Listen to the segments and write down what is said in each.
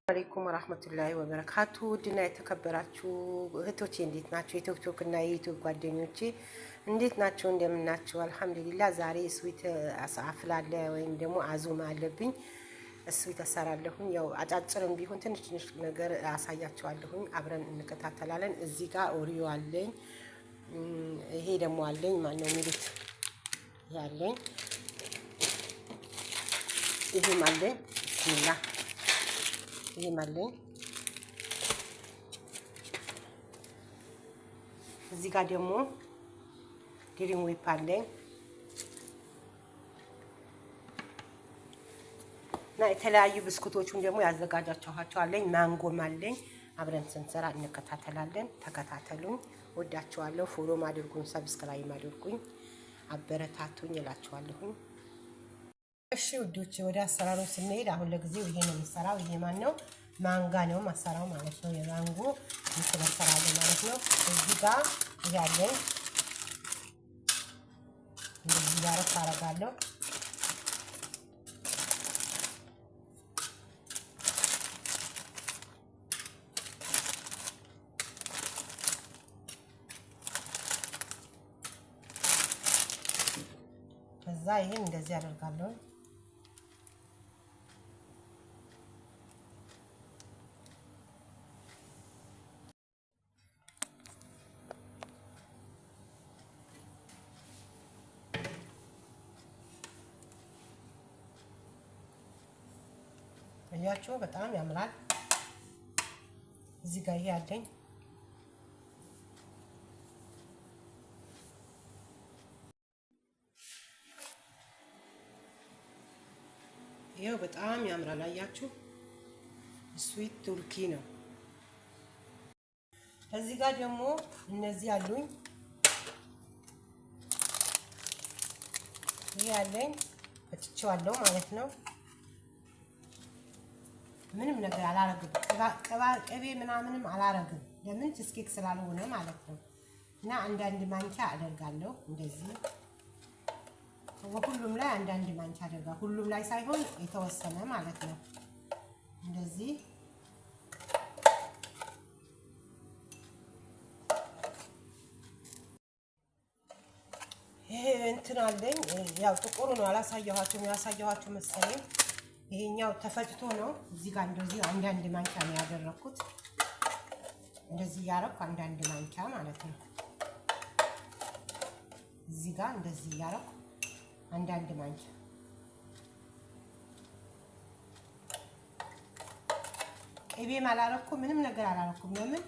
አለይኩም ወራህመቱላሂ ወበረካቱ ድና የተከበራችሁ እህቶቼ እንዴት ናችሁ? የቲክቶክ እና የዩቲዩብ ጓደኞቼ እንዴት ናችሁ? እንደምናችሁ? አልሐምዱሊላህ። ዛሬ ስዊት አፍላለ ወይም ደግሞ አዙማ አለብኝ። ስዊት አሰራለሁኝ። ያው አጫጭርም ቢሆን ትንሽ ትንሽ ነገር አሳያችኋለሁኝ። አብረን እንከታተላለን። እዚህ ጋር ኦሪዮ አለኝ። ይሄ ደግሞ አለኝ። ማን ነው የሚሉት? ያለኝ ይሄም አለኝ። ቢስሚላህ ይሄም አለኝ። እዚህ ጋር ደግሞ ግሪን ዊፕ አለኝ እና የተለያዩ ብስኩቶቹን ደግሞ ያዘጋጃችኋቸው አለኝ። ማንጎም አለኝ። አብረን ስንሰራ እንከታተላለን። ተከታተሉኝ። ወዳችኋለሁ። ፎሎ ማድርጉኝ፣ ሰብስክራይብ ማድርጉኝ፣ አበረታቱኝ እላችኋለሁኝ። እሺ ውዶቼ ወደ አሰራሩ ስንሄድ አሁን ለጊዜው ይሄ ነው የምሰራው። ይሄ ማን ነው? ማንጋ ነው ማሰራው ማለት ነው። የማንጎ ይሰራል ማለት ነው። እዚህ ጋር ያለኝ እንደዚህ ጋር ታረጋለሁ። ከዛ ይሄን እንደዚህ አደርጋለሁ። እያችሁ በጣም ያምራል። እዚህ ጋር ይሄ አለኝ። ይሄው በጣም ያምራል። አያችሁ ስዊት ቱርኪ ነው። እዚህ ጋር ደግሞ እነዚህ አሉኝ። ይሄ አለኝ ፈጭቼዋለሁ ማለት ነው። ምንም ነገር አላረግም። ቅቤ ምናምንም አላረግም። ለምን ቺስኬክ ስላልሆነ ማለት ነው። እና አንዳንድ ማንኪያ አደርጋለሁ እንደዚህ ሁሉም ላይ አንዳንድ ማንኪያ አደርጋለሁ። ሁሉም ላይ ሳይሆን የተወሰነ ማለት ነው። እንደዚህ ይሄ እንትን አለኝ። ያው ጥቁሩ ነው አላሳየኋችሁም። ያሳየኋችሁ መሰለኝ። ይሄኛው ተፈጭቶ ነው። እዚህ ጋር እንደዚህ አንዳንድ ማንኪያ ነው ያደረኩት። እንደዚህ ያረኩ አንዳንድ ማንኪያ ማለት ነው። እዚህ ጋር እንደዚህ ያረኩ አንዳንድ ማንኪያ። ቅቤም አላረኩም፣ ምንም ነገር አላረኩም። ለምን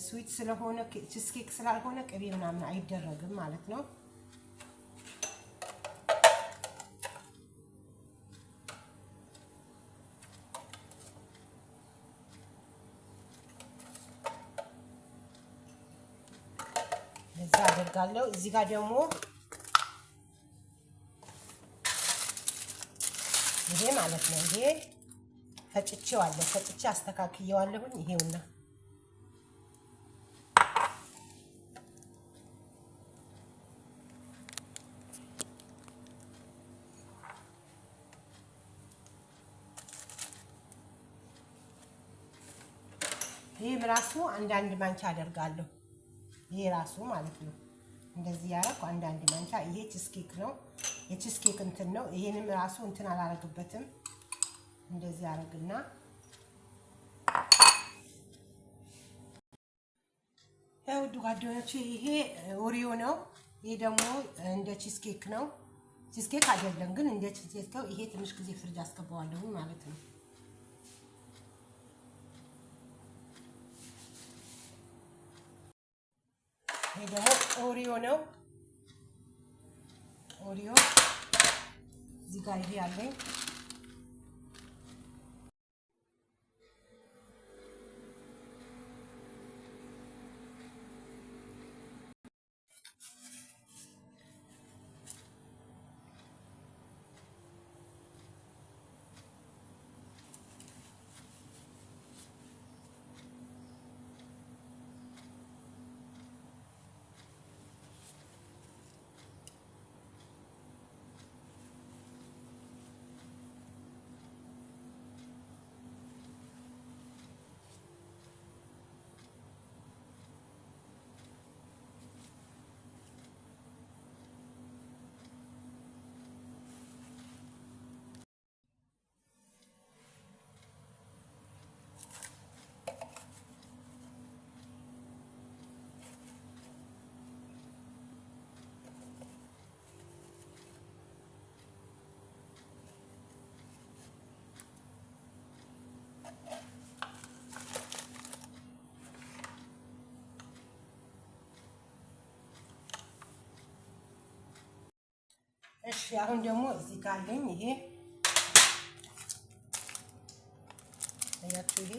ስዊት ስለሆነ ቺስኬክ ስላልሆነ ቅቤ ምናምን አይደረግም ማለት ነው። እዛ አደርጋለሁ። እዚህ ጋር ደግሞ ይሄ ማለት ነው። ይሄ ፈጭቼዋለሁ። ፈጭቼ አስተካክየዋለሁኝ። ይሄውና ይሄም ራሱ አንዳንድ ማንኪያ አደርጋለሁ። ይሄ ራሱ ማለት ነው። እንደዚህ ያረኩ አንዳንድ ማንኪያ። ይሄ ቺስኬክ ነው፣ የቺስኬክ እንትን ነው። ይሄንም ራሱ እንትን አላረግበትም። እንደዚህ አረግና ያው ጓደኞቼ ይሄ ኦሪዮ ነው። ይሄ ደግሞ እንደ ቺስኬክ ነው። ቺስኬክ አይደለም ግን እንደ ቺስኬክ ነው። ይሄ ትንሽ ጊዜ ፍሪጅ አስገባዋለሁ ማለት ነው። ይሄ ደግሞ ኦሪዮ ነው። ኦሪዮ እዚህ ጋር ይሄ አለኝ። አሁን ደግሞ እዚህ ጋር አለኝ ይሄ አያችሁ ይሄ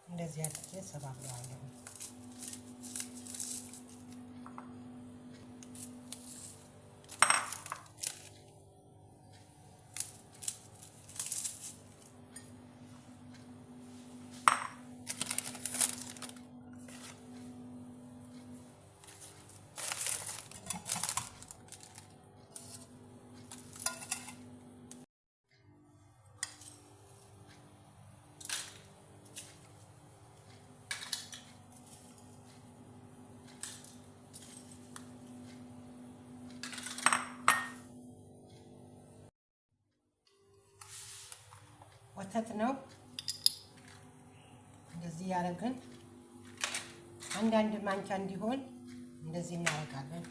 እንደዚህ አድርጌ ሰባብረዋለሁ። ወተት ነው እንደዚህ ያረግን አንድ ማንኪያ እንዲሆን እንደዚህ እናረጋለን።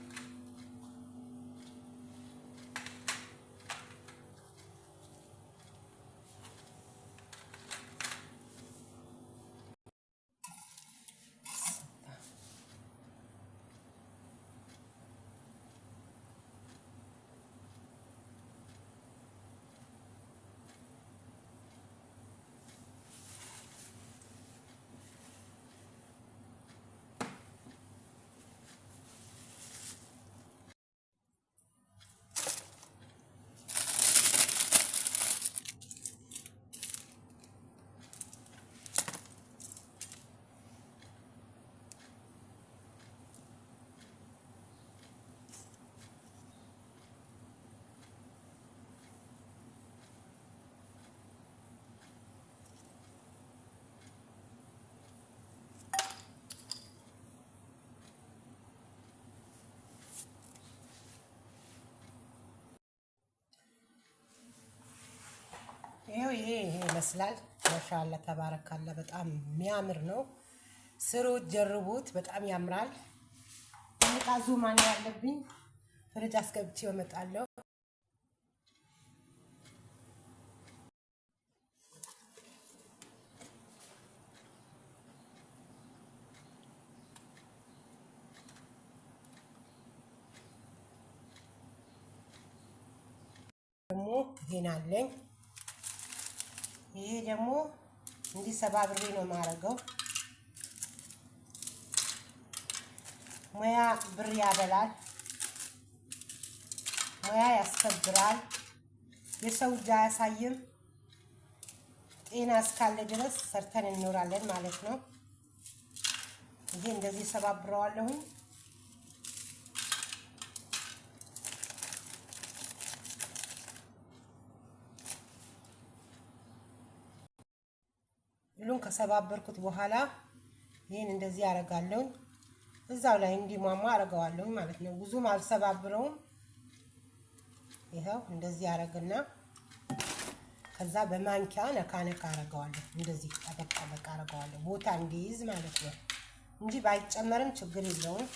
ይሄ ይመስላል። ማሻአላ ተባረካላ በጣም የሚያምር ነው። ስሩት፣ ጀርቡት፣ በጣም ያምራል። እንቃዙ ማን ያለብኝ ፍሪጅ አስገብቼ እመጣለሁ። ደግሞ ይሄን አለኝ። ይሄ ደግሞ እንዲህ ሰባብሬ ነው የማረገው። ሙያ ብር ያበላል፣ ሙያ ያስከብራል፣ የሰው እጅ አያሳይም። ጤና እስካለ ድረስ ሰርተን እንኖራለን ማለት ነው። ይሄ እንደዚህ ሰባብረዋለሁኝ። ሁሉን ከሰባበርኩት በኋላ ይሄን እንደዚህ አረጋለሁ። እዛው ላይ እንዲሟሟ አረጋዋለሁ ማለት ነው። ብዙም አልሰባብረውም። ይሄው እንደዚህ አረግና ከዛ በማንኪያ ነካ ነካ አረጋዋለሁ። እንደዚህ ጠበቅ ጠበቅ አረጋዋለሁ ቦታ እንዲይዝ ማለት ነው እንጂ ባይጨመርም ችግር የለውም።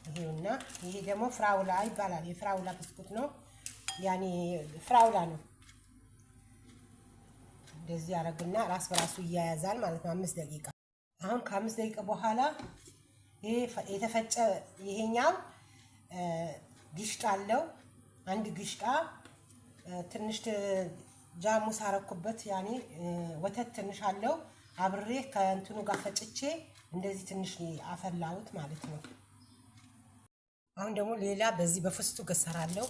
ይሄውና ይሄ ደግሞ ፍራውላ ይባላል። የፍራውላ ብስኩት ነው። ያኔ ፍራውላ ነው። እንደዚህ አረግና ራስ በራሱ ይያያዛል ማለት ነው። 5 ደቂቃ። አሁን ከ5 ደቂቃ በኋላ ይሄ የተፈጨ ይሄኛው ግሽጣ አለው። አንድ ግሽጣ ትንሽ ጃሙስ አረኩበት። ያኔ ወተት ትንሽ አለው። አብሬ ከእንትኑ ጋር ፈጭቼ እንደዚህ ትንሽ አፈላሁት ማለት ነው። አሁን ደግሞ ሌላ በዚህ በፍስቱ ገሰራለሁ።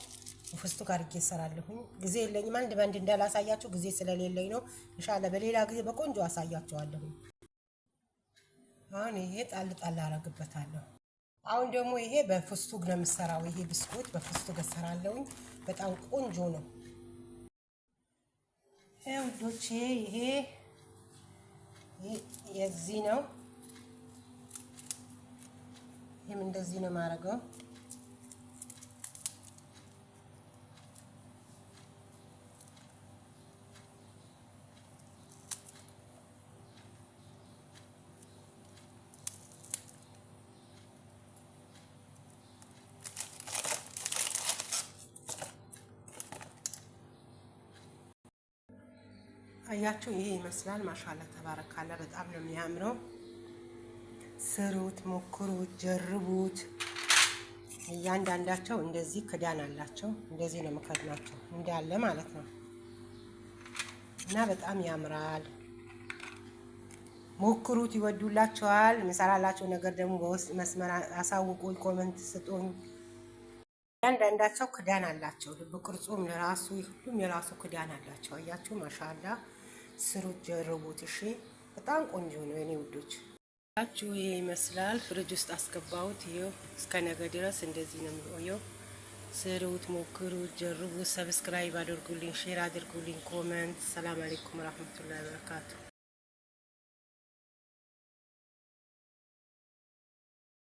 ፍስቱ ጋር እየሰራለሁ። ጊዜ የለኝም አንድ ባንድ እንዳላሳያችሁ ጊዜ ስለሌለኝ ነው። ኢንሻአላህ በሌላ ጊዜ በቆንጆ አሳያችኋለሁ። አሁን ይሄ ጣል ጣል አረግበታለሁ። አሁን ደግሞ ይሄ በፍስቱ ነው የምሰራው። ይሄ ብስኩት በፍስቱ ገሰራለሁ። በጣም ቆንጆ ነው። ውዶቼ ይሄ የዚህ ነው። ይሄም እንደዚህ ነው ማረገው። አያችሁ ይሄ ይመስላል። ማሻአላ ተባረካላ በጣም ነው የሚያምረው። ስሩት፣ ሞክሩት፣ ጀርቡት። እያንዳንዳቸው እንደዚህ ክዳን አላቸው። እንደዚህ ነው የምከድናቸው እንዳለ ማለት ነው። እና በጣም ያምራል። ሞክሩት፣ ይወዱላቸዋል። የምሰራላቸው ነገር ደግሞ በውስጥ መስመር አሳውቁኝ፣ ኮመንት ስጡኝ። እያንዳንዳቸው ክዳን አላቸው። ልብ ቅርጹም ለራሱ ሁሉም የራሱ ክዳን አላቸው። አያችሁ፣ ማሻአላ። ስሩት፣ ጀርቡት። እሺ፣ በጣም ቆንጆ ነው የኔ ውዶች። አችሁ ይሄ ይመስላል። ፍሪጅ ውስጥ አስገባሁት። ይሄው እስከ ነገ ድረስ እንደዚህ ነው የሚቆየው። ስሩት፣ ሞክሩት፣ ጀርቡት። ሰብስክራይብ አድርጉልኝ፣ ሼር አድርጉልኝ፣ ኮመንት። ሰላም አለይኩም ወራህመቱላሂ ወበረካቱ።